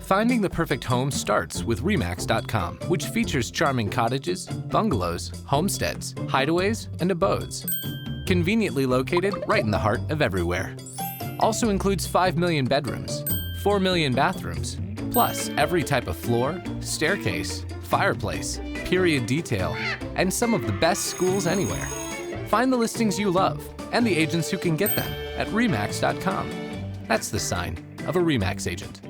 Finding the perfect home starts with REMAX.com, which features charming cottages, bungalows, homesteads, hideaways, and abodes. Conveniently located right in the heart of everywhere. Also includes 5 million bedrooms, 4 million bathrooms, plus every type of floor, staircase, fireplace, period detail, and some of the best schools anywhere. Find the listings you love and the agents who can get them at REMAX.com. That's the sign of a REMAX agent.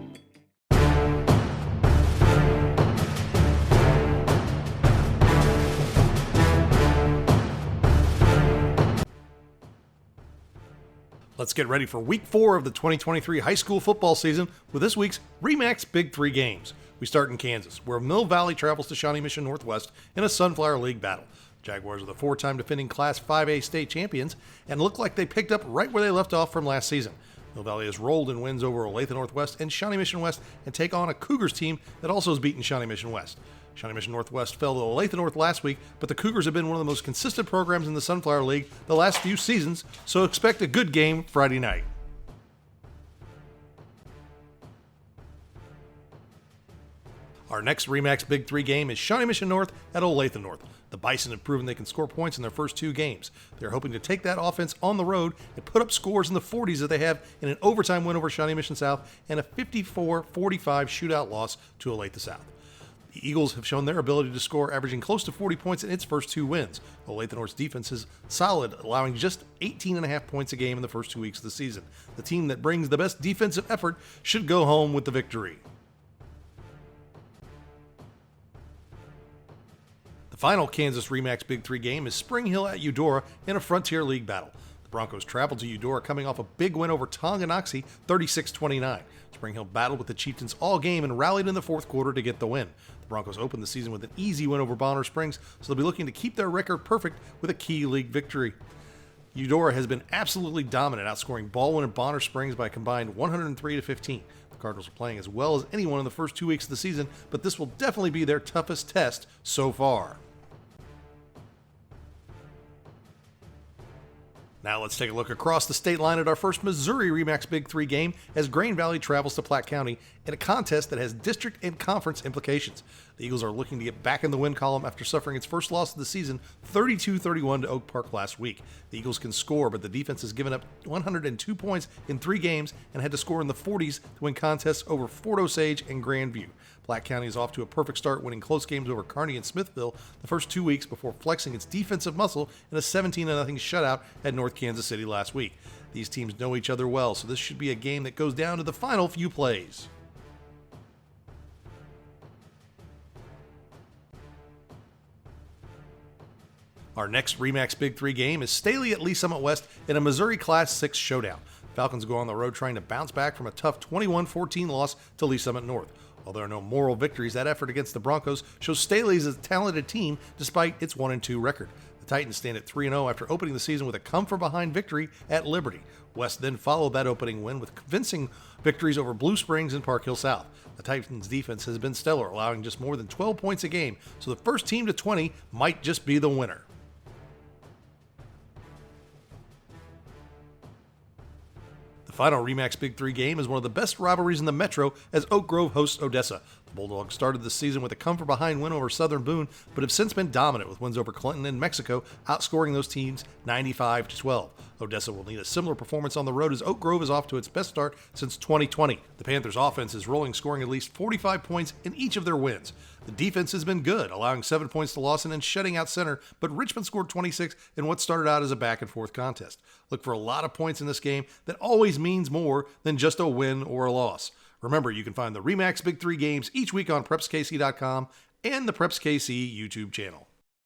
Let's get ready for Week 4 of the 2023 high school football season with this week's REMAX Big 3 games. We start in Kansas, where Mill Valley travels to Shawnee Mission Northwest in a Sunflower League battle. Jaguars are the 4-time defending Class 5A state champions and look like they picked up right where they left off from last season. Mill Valley has rolled in wins over Olathe Northwest and Shawnee Mission West and take on a Cougars team that also has beaten Shawnee Mission West. Shawnee Mission Northwest fell to Olathe North last week, but the Cougars have been one of the most consistent programs in the Sunflower League the last few seasons, so expect a good game Friday night. Our next REMAX Big 3 game is Shawnee Mission North at Olathe North. The Bison have proven they can score points in their first 2 games. They're hoping to take that offense on the road and put up scores in the 40s that they have in an overtime win over Shawnee Mission South and a 54-45 shootout loss to Olathe South. The Eagles have shown their ability to score, averaging close to 40 points in its first 2 wins. Olathe North's defense is solid, allowing just 18.5 points a game in the first 2 weeks of the season. The team that brings the best defensive effort should go home with the victory. The final Kansas REMAX Big 3 game is Spring Hill at Eudora in a Frontier League battle. The Broncos traveled to Eudora coming off a big win over Tonganoxie 36-29. Spring Hill battled with the Chieftains all game and rallied in the fourth quarter to get the win. The Broncos opened the season with an easy win over Bonner Springs, so they'll be looking to keep their record perfect with a key league victory. Eudora has been absolutely dominant, outscoring Baldwin and Bonner Springs by a combined 103-15. The Cardinals are playing as well as anyone in the first 2 weeks of the season, but this will definitely be their toughest test so far. Now let's take a look across the state line at our first Missouri REMAX Big 3 game as Grain Valley travels to Platte County in a contest that has district and conference implications. The Eagles are looking to get back in the win column after suffering its first loss of the season, 32-31 to Oak Park last week. The Eagles can score, but the defense has given up 102 points in 3 games and had to score in the 40s to win contests over Fort Osage and Grandview. Platte County is off to a perfect start, winning close games over Kearney and Smithville the first 2 weeks before flexing its defensive muscle in a 17-0 shutout at North Kansas City last week. These teams know each other well, so this should be a game that goes down to the final few plays. Our next REMAX Big 3 game is Staley at Lee Summit West in a Missouri Class 6 showdown. Falcons go on the road trying to bounce back from a tough 21-14 loss to Lee Summit North. While there are no moral victories, that effort against the Broncos shows Staley is a talented team despite its 1-2 record. The Titans stand at 3-0 after opening the season with a come-from-behind victory at Liberty. West then followed that opening win with convincing victories over Blue Springs and Park Hill South. The Titans' defense has been stellar, allowing just more than 12 points a game, so the first team to 20 might just be the winner. The final REMAX Big 3 game is one of the best rivalries in the Metro as Oak Grove hosts Odessa. The Bulldogs started the season with a come-from-behind win over Southern Boone, but have since been dominant with wins over Clinton and Mexico, outscoring those teams 95-12. Odessa will need a similar performance on the road as Oak Grove is off to its best start since 2020. The Panthers' offense is rolling, scoring at least 45 points in each of their wins. The defense has been good, allowing 7 points to Lawson and shutting out center, but Richmond scored 26 in what started out as a back-and-forth contest. Look for a lot of points in this game that always means more than just a win or a loss. Remember, you can find the REMAX Big 3 games each week on PrepsKC.com and the PrepsKC YouTube channel.